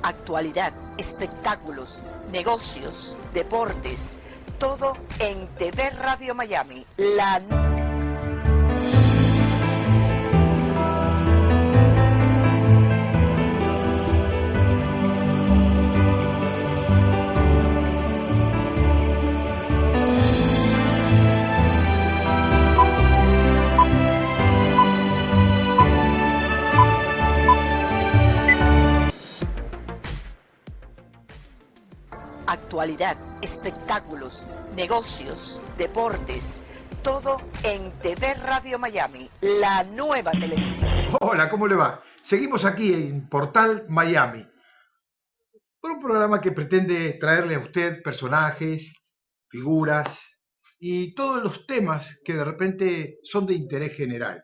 Actualidad, espectáculos, negocios, deportes, todo en TV Radio Miami. Actualidad, espectáculos, negocios, deportes, todo en TV Radio Miami, la nueva televisión. Hola, ¿cómo le va? Seguimos aquí en Portal Miami, con un programa que pretende traerle a usted personajes, figuras y todos los temas que de repente son de interés general.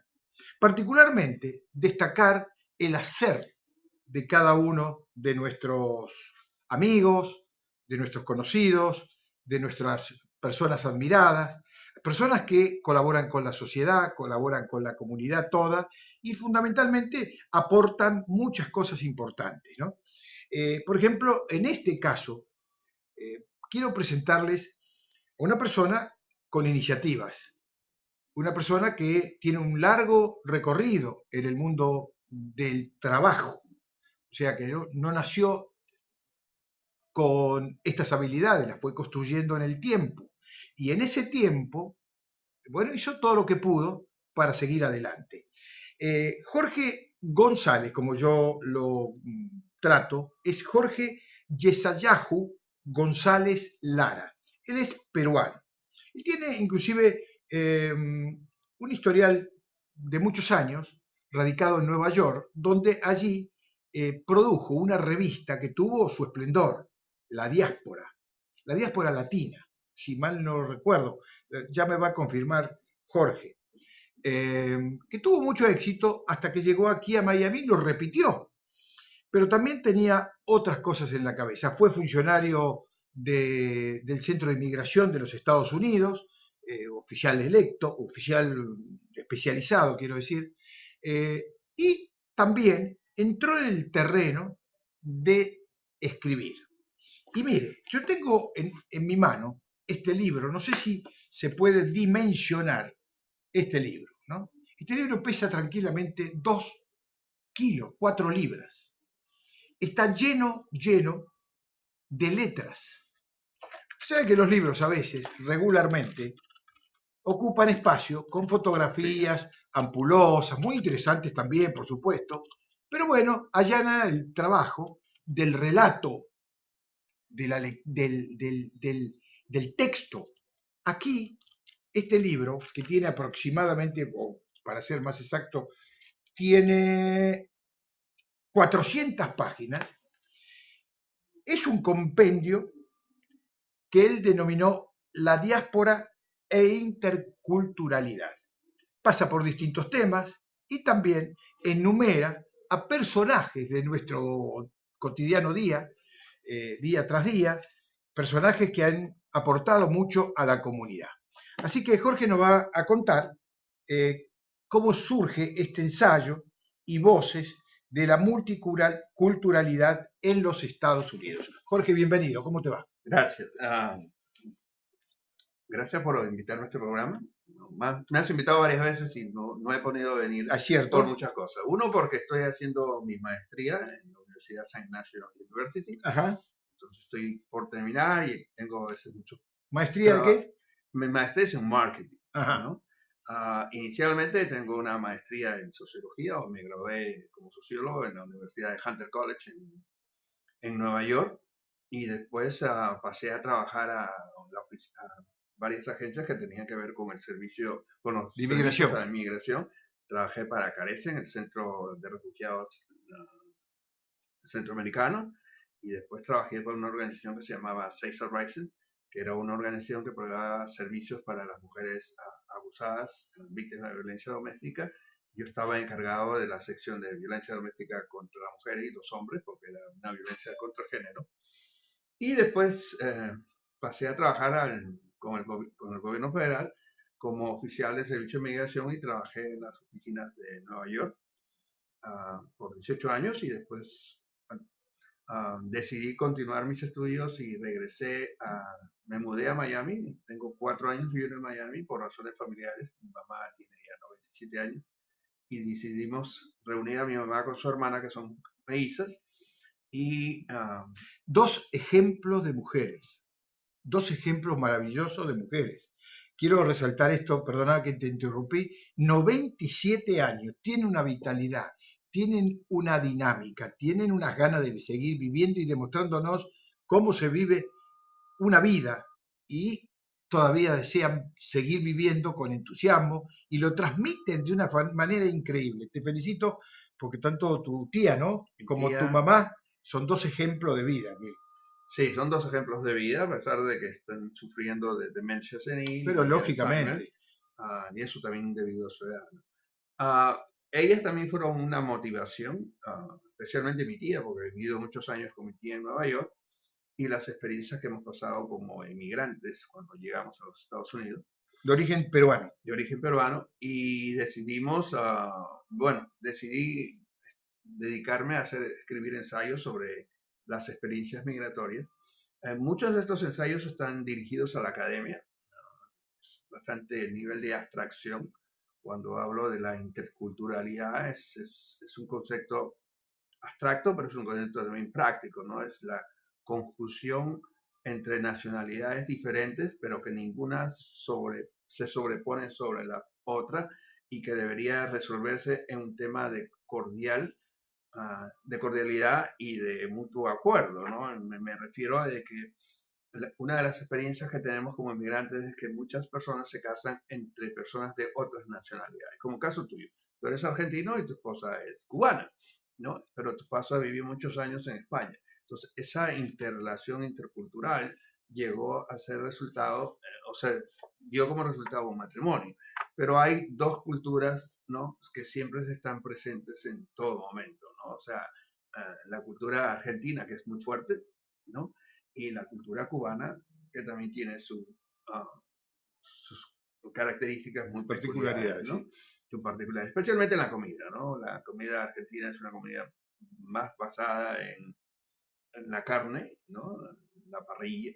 Particularmente destacar el hacer de cada uno de nuestros amigos, de nuestros conocidos, de nuestras personas admiradas, personas que colaboran con la sociedad, colaboran con la comunidad toda y fundamentalmente aportan muchas cosas importantes, ¿no? Por ejemplo, en este caso, quiero presentarles a una persona con iniciativas, una persona que tiene un largo recorrido en el mundo del trabajo, o sea que no nació con estas habilidades, las fue construyendo en el tiempo. Y en ese tiempo, bueno, hizo todo lo que pudo para seguir adelante. Jorge González, como yo lo trato, es Jorge Yesayahu González Lara. Él es peruano. Él tiene inclusive un historial de muchos años radicado en Nueva York, donde allí produjo una revista que tuvo su esplendor, La Diáspora Latina, si mal no recuerdo, ya me va a confirmar Jorge, que tuvo mucho éxito hasta que llegó aquí a Miami y lo repitió, pero también tenía otras cosas en la cabeza. Fue funcionario del Centro de Inmigración de los Estados Unidos, oficial electo, oficial especializado, quiero decir, y también entró en el terreno de escribir. Y mire, yo tengo en mi mano este libro, no sé si se puede dimensionar este libro, ¿no? Este libro pesa tranquilamente 2 kilos, 4 libras. Está lleno de letras. Sabe que los libros a veces, regularmente, ocupan espacio con fotografías ampulosas, muy interesantes también, por supuesto, pero bueno, allana el trabajo del relato, del texto. Aquí, este libro, que tiene aproximadamente, o para ser más exacto, tiene 400 páginas, es un compendio que él denominó La diáspora e interculturalidad. Pasa por distintos temas y también enumera a personajes de nuestro cotidiano día, día tras día, personajes que han aportado mucho a la comunidad. Así que Jorge nos va a contar cómo surge este ensayo y voces de la multiculturalidad en los Estados Unidos. Jorge, bienvenido, ¿cómo te va? Gracias. Gracias por invitarme a este programa. Me has invitado varias veces y no he podido venir por muchas cosas. Uno, porque estoy haciendo mi maestría en la Universidad St. National University. Ajá. Entonces estoy por terminar y tengo a veces mucho. ¿Maestría de qué? Mi maestría es en marketing. Ajá. ¿No? Inicialmente tengo una maestría en sociología, o me gradué como sociólogo en la Universidad de Hunter College en Nueva York. Y después pasé a trabajar a varias agencias que tenían que ver con el servicio, con los servicios de inmigración. Trabajé para Carece en el Centro de Refugiados Centroamericano, y después trabajé para una organización que se llamaba Safe Rising, que era una organización que proveía servicios para las mujeres abusadas, víctimas de violencia doméstica. Yo estaba encargado de la sección de violencia doméstica contra las mujeres y los hombres, porque era una violencia contra género. Y después pasé a trabajar con el gobierno federal como oficial de servicio de migración, y trabajé en las oficinas de Nueva York por 18 años, y después decidí continuar mis estudios y me mudé a Miami. Tengo 4 años viviendo en Miami por razones familiares. Mi mamá tiene ya 97 años y decidimos reunir a mi mamá con su hermana, que son mellizas, y Dos ejemplos de mujeres, dos ejemplos maravillosos de mujeres. Quiero resaltar esto, perdona que te interrumpí, 97 años, tienen una vitalidad, tienen una dinámica, tienen unas ganas de seguir viviendo y demostrándonos cómo se vive una vida y todavía desean seguir viviendo con entusiasmo y lo transmiten de una manera increíble. Te felicito porque tanto tu tía, ¿no? mi Como tu tía. mamá son dos ejemplos de vida. Sí, son dos ejemplos de vida, a pesar de que están sufriendo de demencia senil Pero y de Alzheimer, lógicamente, y eso también debido a su edad, ¿no? Ellas también fueron una motivación, especialmente mi tía, porque he vivido muchos años con mi tía en Nueva York, y las experiencias que hemos pasado como inmigrantes cuando llegamos a los Estados Unidos, de origen peruano. de origen peruano, y decidí dedicarme a escribir ensayos sobre las experiencias migratorias. Muchos de estos ensayos están dirigidos a la academia, bastante nivel de abstracción. Cuando hablo de la interculturalidad, es un concepto abstracto, pero es un concepto también práctico, ¿no? Es la conjunción entre nacionalidades diferentes, pero que ninguna se sobrepone sobre la otra y que debería resolverse en un tema de cordialidad y de mutuo acuerdo, ¿no? Me refiero a de que una de las experiencias que tenemos como inmigrantes es que muchas personas se casan entre personas de otras nacionalidades, como caso tuyo. Tú eres argentino y tu esposa es cubana, ¿no? Pero tu esposa vivió muchos años en España. Entonces, esa interrelación intercultural llegó a ser resultado, o sea, dio como resultado un matrimonio. Pero hay dos culturas, ¿no? Que siempre están presentes en todo momento, ¿no? O sea, la cultura argentina, que es muy fuerte, ¿no? Y la cultura cubana, que también tiene sus características muy peculiares, Particularidades, ¿no? sí. Su particularidad, especialmente en la comida, ¿no? La comida argentina es una comida más basada en la carne, ¿no? La parrilla,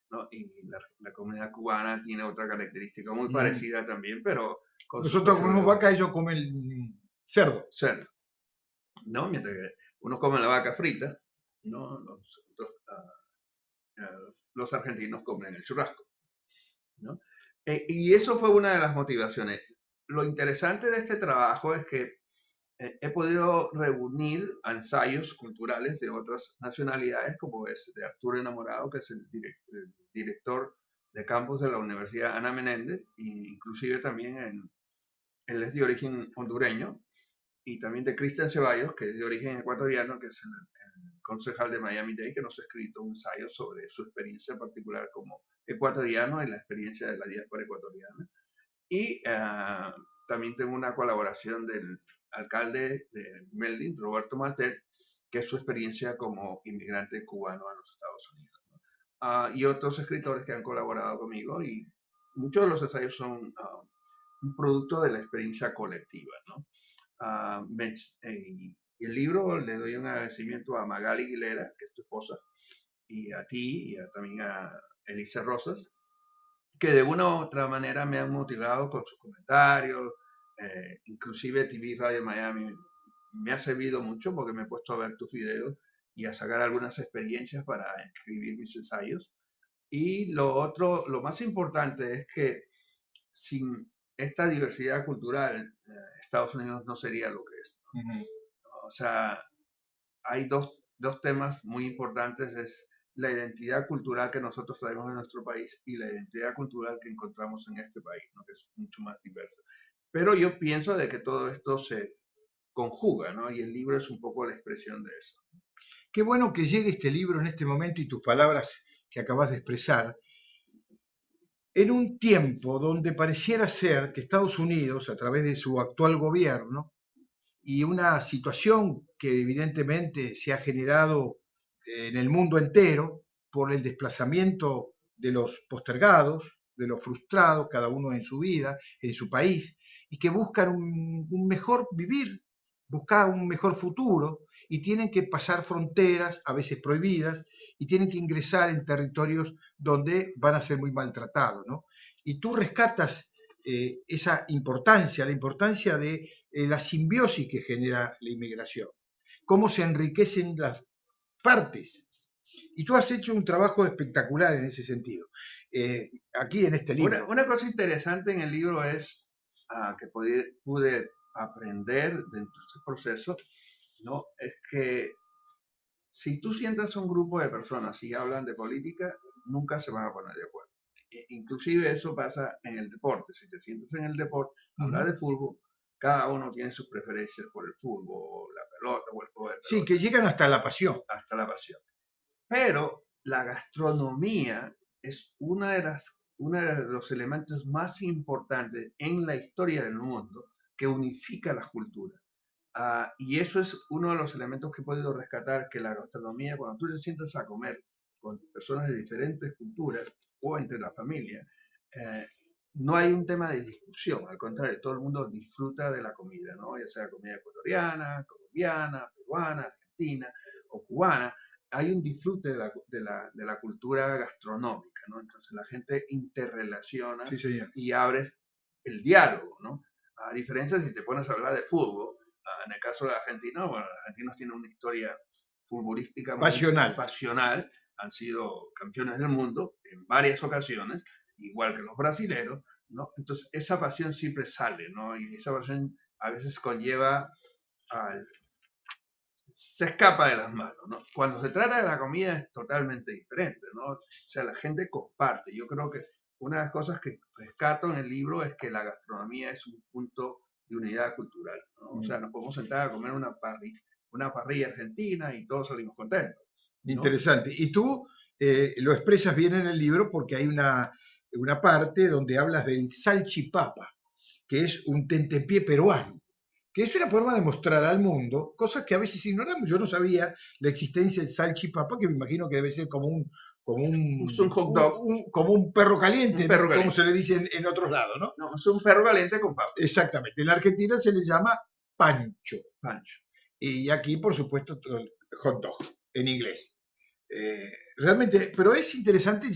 ¿no? Y la comida cubana tiene otra característica muy Mm. parecida también, pero con sus Nosotros comemos peculiaridades. vaca, ellos comen cerdo. Cerdo, ¿no? Mientras que uno come la vaca frita, ¿no? Los argentinos comen el churrasco, ¿no? Y eso fue una de las motivaciones. Lo interesante de este trabajo es que he podido reunir ensayos culturales de otras nacionalidades, como es de Arturo Enamorado, que es el director de campus de la Universidad Ana Menéndez, e inclusive también él es de origen hondureño, y también de Cristian Ceballos, que es de origen ecuatoriano, que es el concejal de Miami-Dade, que nos ha escrito un ensayo sobre su experiencia particular como ecuatoriano y la experiencia de la diáspora ecuatoriana. Y también tengo una colaboración del alcalde de Meldin, Roberto Martel, que es su experiencia como inmigrante cubano a los Estados Unidos, ¿no? Y otros escritores que han colaborado conmigo, y muchos de los ensayos son un producto de la experiencia colectiva, ¿no? Y el libro le doy un agradecimiento a Magali Aguilera, que es tu esposa, y a ti, y también a Elisa Rosas, que de una u otra manera me han motivado con sus comentarios. Inclusive TV Radio Miami me ha servido mucho porque me he puesto a ver tus videos y a sacar algunas experiencias para escribir mis ensayos. Y lo otro, lo más importante es que sin esta diversidad cultural, Estados Unidos no sería lo que es. Uh -huh. O sea, hay dos temas muy importantes, es la identidad cultural que nosotros traemos en nuestro país y la identidad cultural que encontramos en este país, ¿no? Que es mucho más diversa. Pero yo pienso de que todo esto se conjuga, ¿no? Y el libro es un poco la expresión de eso. Qué bueno que llegue este libro en este momento y tus palabras que acabas de expresar, en un tiempo donde pareciera ser que Estados Unidos, a través de su actual gobierno, y una situación que evidentemente se ha generado en el mundo entero por el desplazamiento de los postergados, de los frustrados, cada uno en su vida, en su país, y que buscan un mejor vivir buscar un mejor futuro y tienen que pasar fronteras, a veces prohibidas, y tienen que ingresar en territorios donde van a ser muy maltratados, ¿no? Y tú rescatas esa importancia, la importancia de la simbiosis que genera la inmigración, cómo se enriquecen las partes. Y tú has hecho un trabajo espectacular en ese sentido, aquí en este libro. Una cosa interesante en el libro es que pude aprender dentro de este proceso, ¿no? Es que si tú sientas a un grupo de personas y hablan de política, nunca se van a poner de acuerdo. Inclusive eso pasa en el deporte. Si te sientas en el deporte, hablar de fútbol, cada uno tiene sus preferencias por el fútbol, la pelota o el juego de pelota. Sí, que llegan hasta la pasión. Hasta la pasión. Pero la gastronomía es uno de los elementos más importantes en la historia del mundo que unifica las culturas. Y eso es uno de los elementos que he podido rescatar, que la gastronomía, cuando tú te sientas a comer con personas de diferentes culturas o entre la familia, no hay un tema de discusión, al contrario, todo el mundo disfruta de la comida, ¿no? Ya sea comida ecuatoriana, colombiana, peruana, argentina o cubana, hay un disfrute de la cultura gastronómica, ¿no? Entonces la gente interrelaciona y abre el diálogo, ¿no? A diferencia si te pones a hablar de fútbol, en el caso de Argentina, bueno, los argentinos tienen una historia futbolística muy pasional, han sido campeones del mundo en varias ocasiones, igual que los brasileños, ¿no? Entonces esa pasión siempre sale, ¿no? Y esa pasión a veces conlleva se escapa de las manos, ¿no? Cuando se trata de la comida es totalmente diferente, ¿no? O sea, la gente comparte. Yo creo que una de las cosas que rescato en el libro es que la gastronomía es un punto de unidad cultural, ¿no? O sea, nos podemos sentar a comer una parrilla argentina y todos salimos contentos, ¿no? Interesante. Y tú lo expresas bien en el libro porque hay una parte donde hablas del salchipapa, que es un tentempié peruano, que es una forma de mostrar al mundo cosas que a veces ignoramos. Yo no sabía la existencia del salchipapa, que me imagino que debe ser como un hot dog, como un perro caliente, ¿no? Como se le dice en otros lados, ¿no? No, es un perro caliente con papa. Exactamente. En la Argentina se le llama pancho. Pancho. Y aquí, por supuesto, hot dog, en inglés. Realmente, pero es interesante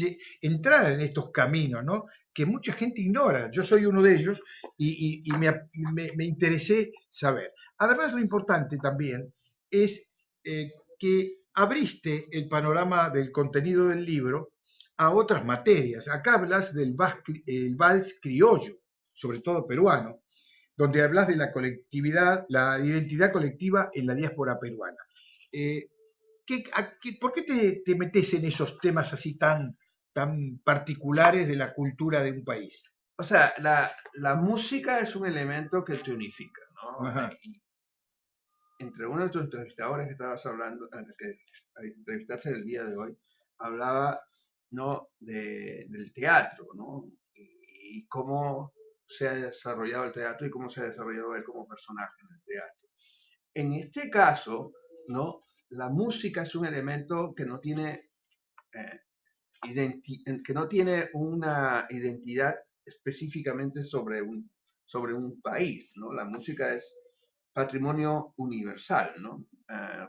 entrar en estos caminos, ¿no? Que mucha gente ignora. Yo soy uno de ellos y me interesé saber. Además, lo importante también es que abriste el panorama del contenido del libro a otras materias. Acá hablas del vals criollo, sobre todo peruano, donde hablas de la colectividad, la identidad colectiva en la diáspora peruana. ¿Por qué te metes en esos temas así tan particulares de la cultura de un país? O sea, la música es un elemento que te unifica, ¿no? Y entre uno de tus entrevistadores que estabas hablando, que entrevistaste el día de hoy, hablaba, ¿no? del teatro, ¿no? Y cómo se ha desarrollado el teatro y cómo se ha desarrollado él como personaje en el teatro. En este caso, ¿no? La música es un elemento que no tiene, que no tiene una identidad específicamente sobre un país, ¿no? La música es patrimonio universal, ¿no?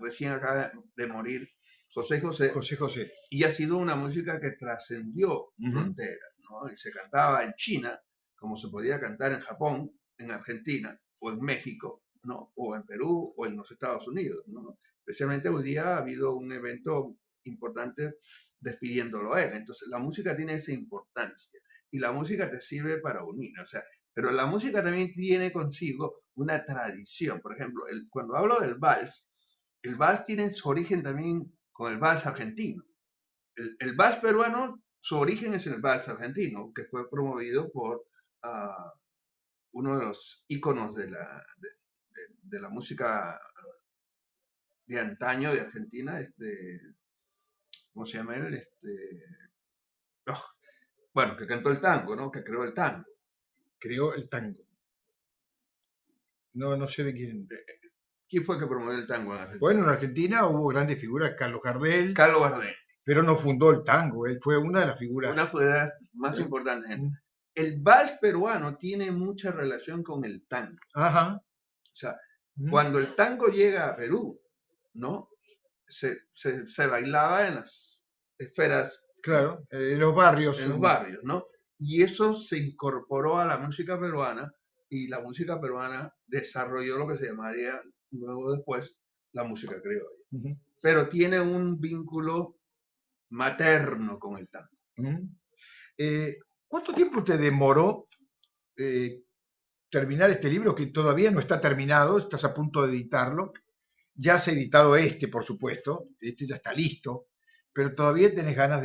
Recién acaba de morir José José, y ha sido una música que trascendió fronteras, ¿no? Y se cantaba en China, como se podía cantar en Japón, en Argentina o en México, ¿no? O en Perú o en los Estados Unidos, ¿no? Especialmente hoy día ha habido un evento importante despidiéndolo a él. Entonces la música tiene esa importancia y la música te sirve para unir, o sea, pero la música también tiene consigo una tradición. Por ejemplo, cuando hablo del vals, el vals tiene su origen también con el vals argentino. El vals peruano, su origen es en el vals argentino, que fue promovido por uno de los íconos de la música de antaño de Argentina, ¿cómo se llama él? Bueno, que cantó el tango, ¿no? Que creó el tango. Creó el tango. No sé de quién. ¿Quién fue que promovió el tango en Argentina? Bueno, en Argentina hubo grandes figuras, Carlos Gardel. Carlos Gardel. Pero no fundó el tango, él fue una de las figuras. Una figura más importante. El vals peruano tiene mucha relación con el tango. Ajá. O sea, Cuando el tango llega a Perú, ¿no? Se bailaba en las esferas, ¿no? Claro, los barrios. En los barrios, ¿no? Y eso se incorporó a la música peruana y la música peruana desarrolló lo que se llamaría luego después la música criolla. Ujú, Pero tiene un vínculo materno con el tango. ujú. ¿Cuánto tiempo te demoró terminar este libro que todavía no está terminado? Estás a punto de editarlo. Ya has editado este, por supuesto. Este ya está listo. Pero todavía tenés ganas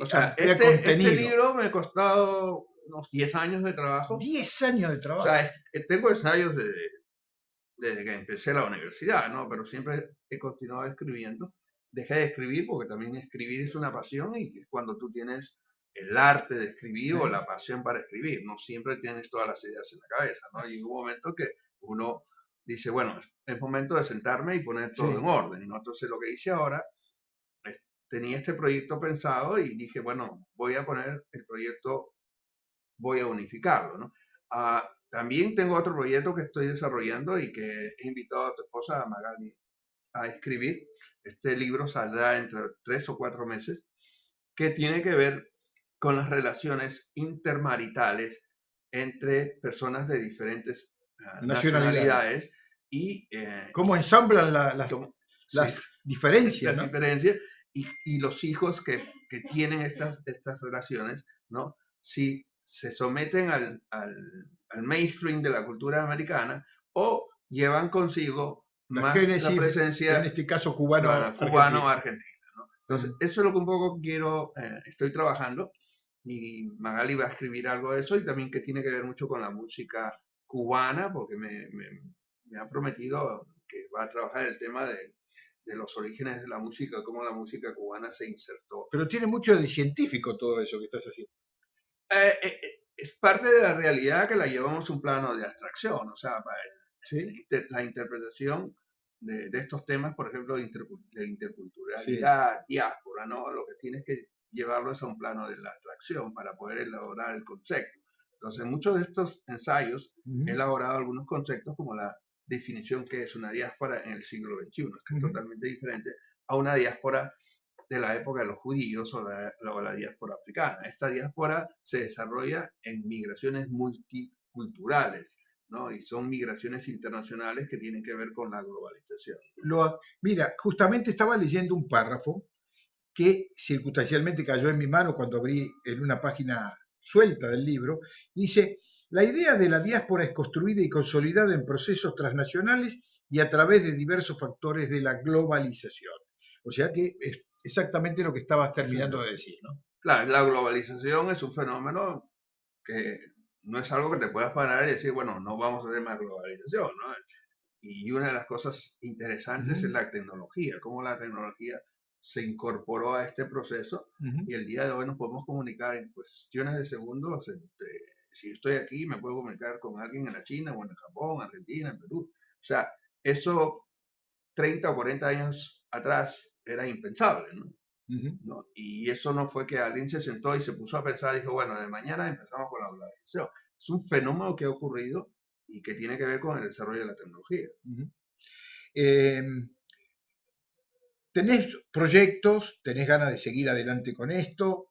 O sea, ampliar este contenido. libro me ha costado unos 10 años de trabajo. 10 años de O trabajo. sea, tengo ensayos desde que empecé la universidad, ¿no? Pero siempre he continuado escribiendo. Dejé de escribir porque también escribir es una pasión y es cuando tú tienes el arte de escribir o ¿Eh? la pasión para escribir. No siempre tienes todas las ideas en la cabeza, ¿no? Y hubo un momento que uno dice, bueno, es momento de sentarme y poner todo en Sí. orden, ¿no? Entonces lo que hice ahora, tenía este proyecto pensado y dije, bueno, voy a poner el proyecto, voy a unificarlo, ¿no? También tengo otro proyecto que estoy desarrollando y que he invitado a tu esposa, a Magali, a escribir. Este libro saldrá entre 3 o 4 meses, que tiene que ver con las relaciones intermaritales entre personas de diferentes Nacionalidades. nacionalidades ¿Cómo ensamblan sí, las diferencias, las ¿no? diferencias y los hijos que tienen estas relaciones, ¿no? Si se someten al mainstream de la cultura americana o llevan consigo La más la génesis, en presencia este caso cubano-argentina. cubano-argentina, ¿no? Entonces, eso es lo que un poco estoy trabajando y Magali va a escribir algo de eso y también que tiene que ver mucho con la música cubana, porque me ha prometido que va a trabajar el tema de los orígenes de la música, cómo la música cubana se insertó. Pero tiene mucho de científico todo eso que estás haciendo. Es parte de la realidad que la llevamos a un plano de abstracción, o sea, ¿Sí? la interpretación de estos temas, por ejemplo, de Sí. interculturalidad, diáspora, ¿no? Lo que tienes que llevarlo es a un plano de la abstracción para poder elaborar el concepto. Entonces, en muchos de estos ensayos he Ujú, elaborado algunos conceptos como la definición que es una diáspora en el siglo XXI, que es ujú. totalmente diferente a una diáspora de la época de los judíos o la diáspora africana. Esta diáspora se desarrolla en migraciones multiculturales, ¿no? Y son migraciones internacionales que tienen que ver con la globalización. Mira, justamente estaba leyendo un párrafo que circunstancialmente cayó en mi mano cuando abrí en una página suelta del libro. Dice, la idea de la diáspora es construida y consolidada en procesos transnacionales y a través de diversos factores de la globalización. O sea que es exactamente lo que estabas Sí. terminando de decir, ¿no? Claro, la globalización es un fenómeno que no es algo que te puedas parar y decir, bueno, no vamos a hacer más globalización, ¿no? Y una de las cosas interesantes es Ujú, la tecnología, cómo la tecnología se incorporó a este proceso ujú. y el día de hoy nos podemos comunicar en cuestiones de segundos. Si estoy aquí, me puedo comunicar con alguien en la China o en el Japón, Argentina, en Perú. O sea, eso 30 o 40 años atrás era impensable, ¿no? Uh-huh. ¿No? Y eso no fue que alguien se sentó y se puso a pensar y dijo, bueno, de mañana empezamos con la globalización. Es un fenómeno que ha ocurrido y que tiene que ver con el desarrollo de la tecnología. Uh-huh. Eh, tenés proyectos, tenés ganas de seguir adelante con esto.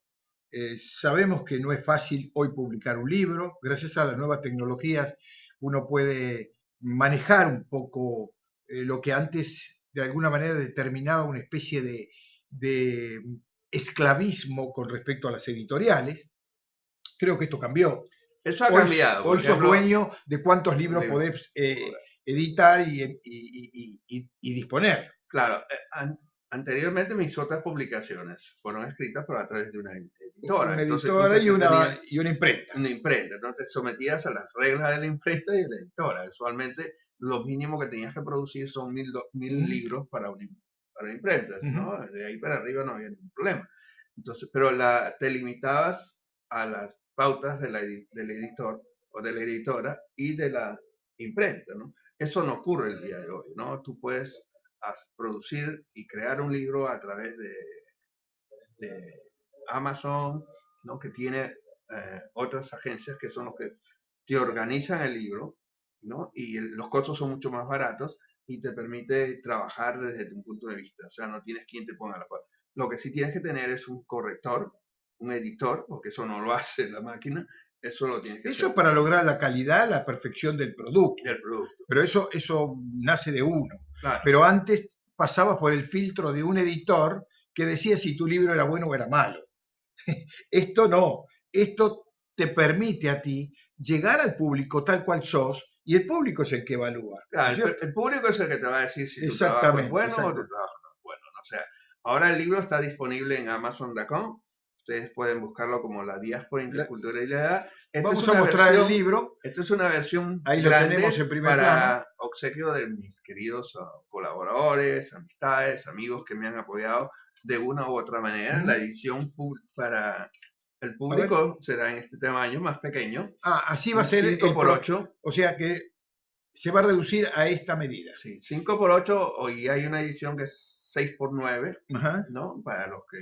Sabemos que no es fácil hoy publicar un libro. Gracias a las nuevas tecnologías uno puede manejar un poco lo que antes de alguna manera determinaba una especie de esclavismo con respecto a las editoriales. Creo que esto cambió. Eso ha cambiado, por Hoy sos ejemplo, dueño de cuántos libros podés editar y disponer. claro, anteriormente mis otras publicaciones fueron escritas por a través de una editora, Una entonces editora tú tenías y una imprenta. una imprenta, entonces te sometías a las reglas de la imprenta y de la editora. Usualmente lo mínimo que tenías que producir son 1000 Uh-huh. libros para imprentas, Uh-huh. ¿no? De ahí para arriba no había ningún problema. Entonces, pero te limitabas a las pautas del editor o de la editora y de la imprenta, ¿no? Eso no ocurre el día de hoy, ¿no? Tú puedes producir y crear un libro a través de Amazon, ¿no? Que tiene otras agencias que son los que te organizan el libro ¿no? Y los costos son mucho más baratos y te permite trabajar desde tu punto de vista. O sea, no tienes quien te ponga la palabra. Lo que sí tienes que tener es un corrector, un editor, porque eso no lo hace la máquina, eso lo tienes que Eso es hacer para lograr la calidad, la perfección del producto. del producto. Pero eso nace de uno. Claro, Pero antes pasaba por el filtro de un editor que decía si tu libro era bueno o era malo. Esto no, esto te permite a ti llegar al público tal cual sos y el público es el que evalúa, ¿no claro, es cierto? el público es el que te va a decir si tu trabajo es Exactamente, bueno o tu exactamente. trabajo no es bueno, ¿no? O sea, ahora el libro está disponible en Amazon.com. Ustedes pueden buscarlo como La Diáspora La- Interculturalidad. Y la Edad. Vamos a mostrar el libro, Esta es una versión ahí lo tenemos grande en primer plano. para obsequio de mis queridos colaboradores, amistades, amigos que me han apoyado de una u otra manera. La Ujú. edición para el A ver, público será en este tamaño, más pequeño, así va a un ser 5 por 8. o sea que se va a reducir a esta medida. Sí, 5 por 8, hoy hay una edición que es 6 por 9, Ajá. ¿no? Para los que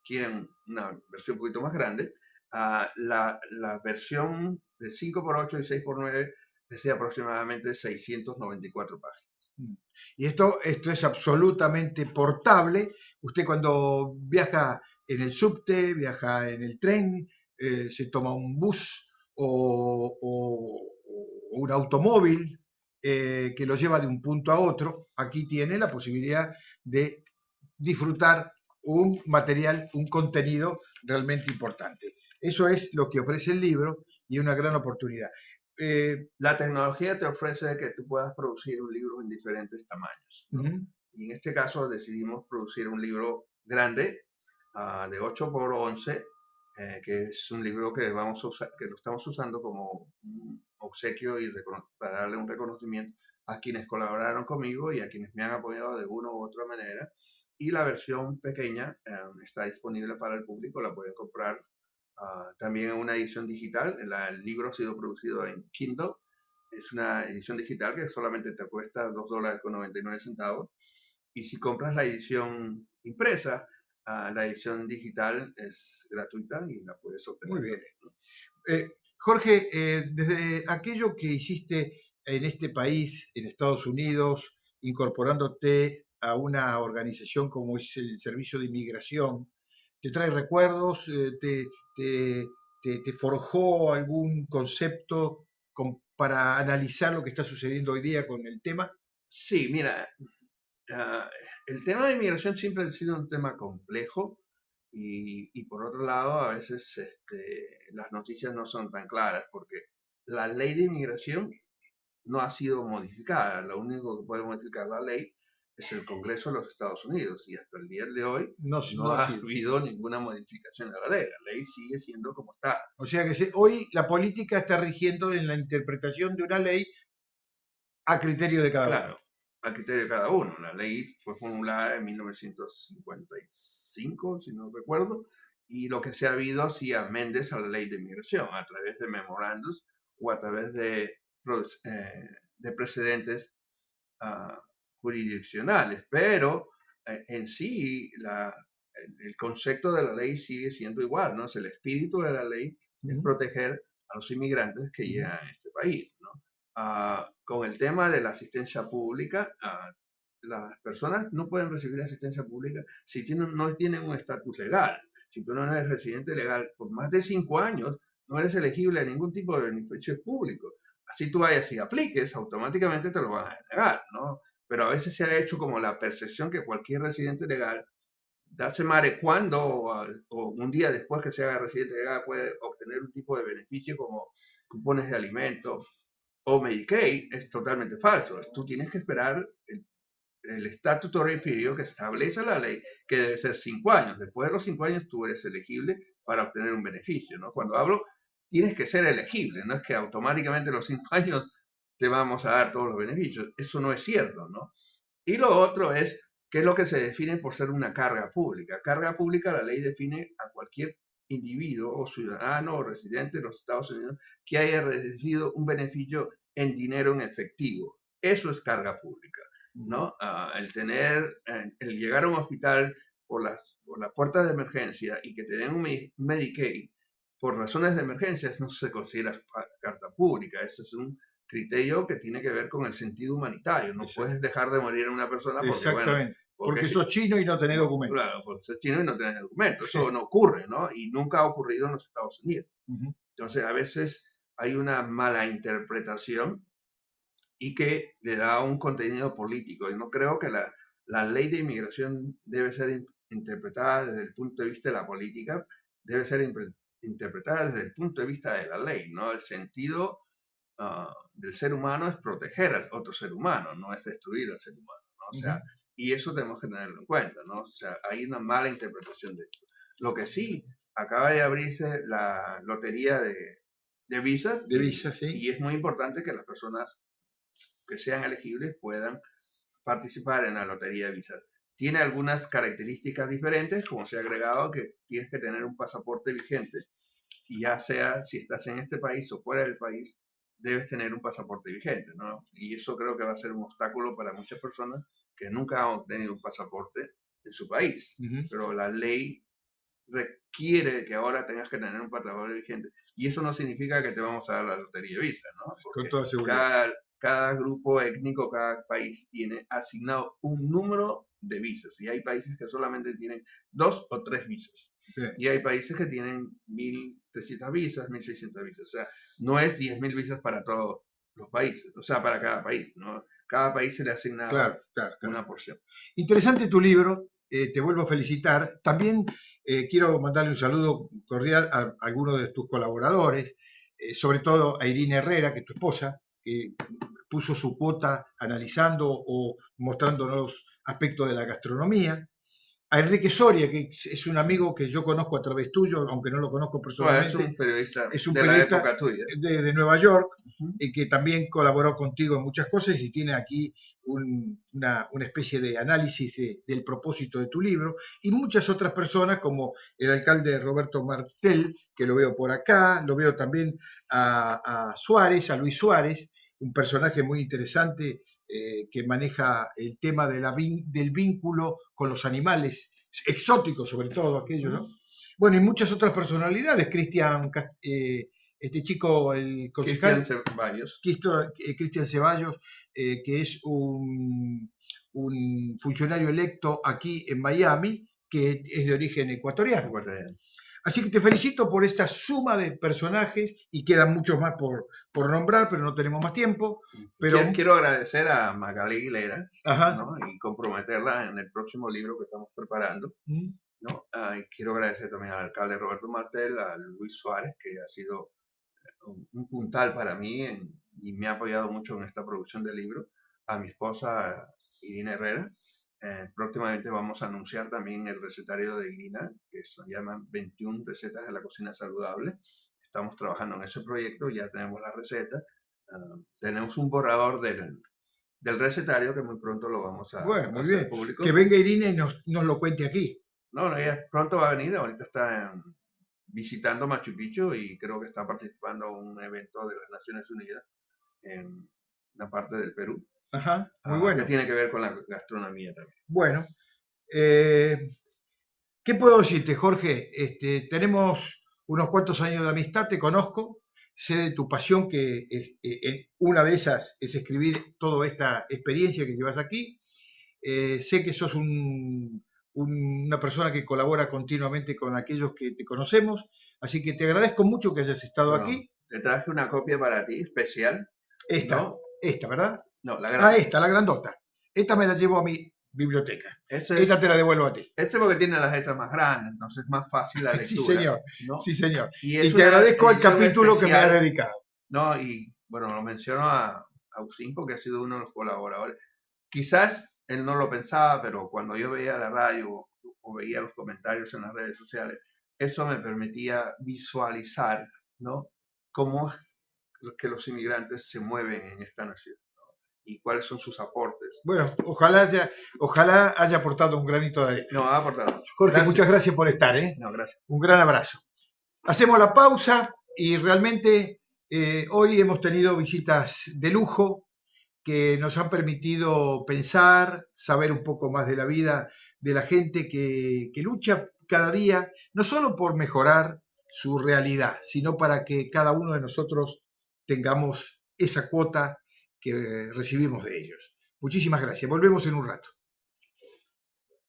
quieren una versión un poquito más grande. La versión de 5 por 8 y 6 por 9 es de aproximadamente 694 páginas. Y esto es absolutamente portable. Usted cuando viaja en el subte, viaja en el tren, se toma un bus o un automóvil que lo lleva de un punto a otro, aquí tiene la posibilidad de disfrutar un material, un contenido realmente importante. Eso es lo que ofrece el libro y una gran oportunidad. La tecnología te ofrece que tú puedas producir un libro en diferentes tamaños, ¿no? Ujú. Y en este caso decidimos producir un libro grande, de 8 por 11, que es un libro que, vamos a usar, que lo estamos usando como un obsequio y para darle un reconocimiento a quienes colaboraron conmigo y a quienes me han apoyado de una u otra manera. Y la versión pequeña está disponible para el público, la pueden comprar también en una edición digital. El libro ha sido producido en Kindle. Es una edición digital que solamente te cuesta $2.99. Y si compras la edición impresa, la edición digital es gratuita y la puedes Muy obtener bien. también, ¿no? Jorge, desde aquello que hiciste en este país, en Estados Unidos, incorporándote a una organización como es el Servicio de Inmigración, ¿te trae recuerdos? Te- te forjó algún concepto para analizar lo que está sucediendo hoy día con el tema? Sí, mira, Ah, el tema de inmigración siempre ha sido un tema complejo y por otro lado a veces las noticias no son tan claras porque la ley de inmigración no ha sido modificada. Lo único que puede modificar la ley es el Congreso de los Estados Unidos y hasta el día de hoy No, no no ha ha sido. habido ninguna modificación de la ley. La ley sigue siendo como está. O sea que hoy la política está rigiendo en la interpretación de una ley a criterio de cada uno. Claro, a criterio de cada uno. La ley fue formulada en 1955, si no recuerdo, y lo que se ha habido hacía Méndez a la ley de inmigración a través de memorandos o a través de precedentes ah, jurisdiccionales, pero en sí el concepto de la ley sigue siendo igual, ¿no? Es el espíritu de la ley es Ujú, proteger a los inmigrantes que ujú. llegan a este país, ¿no? Con el tema de la asistencia pública, las personas no pueden recibir asistencia pública si no tienen un estatus legal. Si tú no eres residente legal por más de 5 años, no eres elegible a ningún tipo de beneficios públicos. Así tú vayas y apliques, automáticamente te lo van a negar, ¿no? Pero a veces se ha hecho como la percepción que cualquier residente legal, darse mare cuando o un día después que se haga residente legal puede obtener un tipo de beneficio como cupones de alimentos o Medicaid, es totalmente falso. Tú tienes que esperar el statutory period que establece la ley, que debe ser 5 años. Después de los 5 años tú eres elegible para obtener un beneficio, ¿no? Cuando hablo, tienes que ser elegible, no es que automáticamente en los 5 años te vamos a dar todos los beneficios. Eso no es cierto, ¿no? Y lo otro es qué es lo que se define por ser una carga pública. Carga pública, la ley define a cualquier individuo o ciudadano o residente de los Estados Unidos que haya recibido un beneficio en dinero en efectivo. Eso es carga pública, ¿no? El llegar a un hospital por las puertas de emergencia y que te den un Medicaid por razones de emergencia no se considera carta pública, eso es un criterio que tiene que ver con el sentido humanitario. No Exacto. puedes dejar de morir a una persona porque, bueno, Exactamente. Porque si- sos chino y no tenés documento. claro, porque sos chino y no tienes documento. Eso Sí. no ocurre, ¿no? Y nunca ha ocurrido en los Estados Unidos. Ujú. Entonces, a veces hay una mala interpretación y que le da un contenido político. Y no creo que la ley de inmigración debe ser interpretada desde el punto de vista de la política, debe ser interpretada desde el punto de vista de la ley, ¿no? El sentido del ser humano es proteger a otro ser humano, no es destruir al ser humano, ¿no? O sea, y eso tenemos que tenerlo en cuenta, ¿no? O sea, hay una mala interpretación de esto. Lo que sí, acaba de abrirse la lotería de visas De visa, sí. y es muy importante que las personas que sean elegibles puedan participar en la lotería de visas. Tiene algunas características diferentes, como se ha agregado que tienes que tener un pasaporte vigente, y ya sea si estás en este país o fuera del país, debes tener un pasaporte vigente, ¿no? Y eso creo que va a ser un obstáculo para muchas personas que nunca han obtenido un pasaporte en su país. Pero la ley requiere que ahora tengas que tener un pasaporte vigente. Y eso no significa que te vamos a dar la lotería de visa, ¿no? Porque Con toda seguridad. cada grupo étnico, cada país tiene asignado un número de visas. Y hay países que solamente tienen 2 o 3 visas. Bien. Y hay países que tienen 1.300 visas, 1.600 visas. O sea, no es 10.000 visas para todos los países, o sea, para cada país, ¿no? Cada país se le asigna Claro. una porción. Interesante tu libro, te vuelvo a felicitar. También quiero mandarle un saludo cordial a algunos de tus colaboradores, sobre todo a Irina Herrera, que es tu esposa, que puso su cuota analizando o mostrándonos aspectos de la gastronomía. A Enrique Soria, que es un amigo que yo conozco a través tuyo, aunque no lo conozco Bueno, es personalmente. un periodista Es un de la periodista época tuya. de Nueva York, que también colaboró contigo en muchas cosas y tiene aquí una especie de análisis del propósito de tu libro, y muchas otras personas como el alcalde Roberto Martel, que lo veo por acá, lo veo también a Suárez, a Luis Suárez, un personaje muy interesante que maneja el tema del vínculo con los animales, exóticos sobre todo aquellos, ¿no? Bueno, y muchas otras personalidades, este chico, el concejal, Cristian Ceballos. Cristian Ceballos, que es un funcionario electo aquí en Miami, que es de origen ecuatoriano. Así que te felicito por esta suma de personajes y quedan muchos más por nombrar, pero no tenemos más tiempo. Pero Quiero agradecer a Magali Aguilera, ¿no? Y comprometerla en el próximo libro que estamos preparando, ¿no? Y quiero agradecer también al alcalde Roberto Martel, a Luis Suárez, que ha sido un puntal para mí y me ha apoyado mucho en esta producción del libro, a mi esposa Irina Herrera. Próximamente vamos a anunciar también el recetario de Irina, que se llama 21 recetas de la cocina saludable. Estamos trabajando en ese proyecto, ya tenemos la receta. Tenemos un borrador del recetario que muy pronto lo vamos a muy hacer bien. público. Que venga Irina y nos lo cuente aquí. No, ella pronto va a venir, ahorita está visitando Machu Picchu y creo que está participando en un evento de las Naciones Unidas en una parte del Perú. Ajá, muy bueno. Que tiene que ver con la gastronomía también. Bueno, ¿qué puedo decirte, Jorge? Tenemos unos cuantos años de amistad, te conozco, sé de tu pasión, que una de esas es escribir toda esta experiencia que llevas aquí. Sé que sos una persona que colabora continuamente con aquellos que te conocemos, así que te agradezco mucho que hayas estado aquí. Te traje una copia para ti, especial. Esta, ¿verdad? No, la grandota. Esta, la grandota. Esta me la llevo a mi biblioteca. Esta te la devuelvo a ti. Porque tiene las letras más grandes, entonces es más fácil la lectura. Sí, señor. ¿no? Sí, señor. Y te agradezco el capítulo especial, que me has dedicado. No, y bueno, lo menciono a Agustín porque ha sido uno de los colaboradores. Quizás él no lo pensaba, pero cuando yo veía la radio o veía los comentarios en las redes sociales, eso me permitía visualizar, ¿no? Cómo es que los inmigrantes se mueven en esta nación, ¿no? Y cuáles son sus aportes. Bueno, ojalá haya aportado un granito de arena. No, ha aportado. Jorge, muchas gracias por estar, ¿eh? No, gracias. Un gran abrazo. Hacemos la pausa y realmente hoy hemos tenido visitas de lujo que nos han permitido pensar, saber un poco más de la vida de la gente que lucha cada día, no solo por mejorar su realidad, sino para que cada uno de nosotros tengamos esa cuota que recibimos de ellos. Muchísimas gracias. Volvemos en un rato.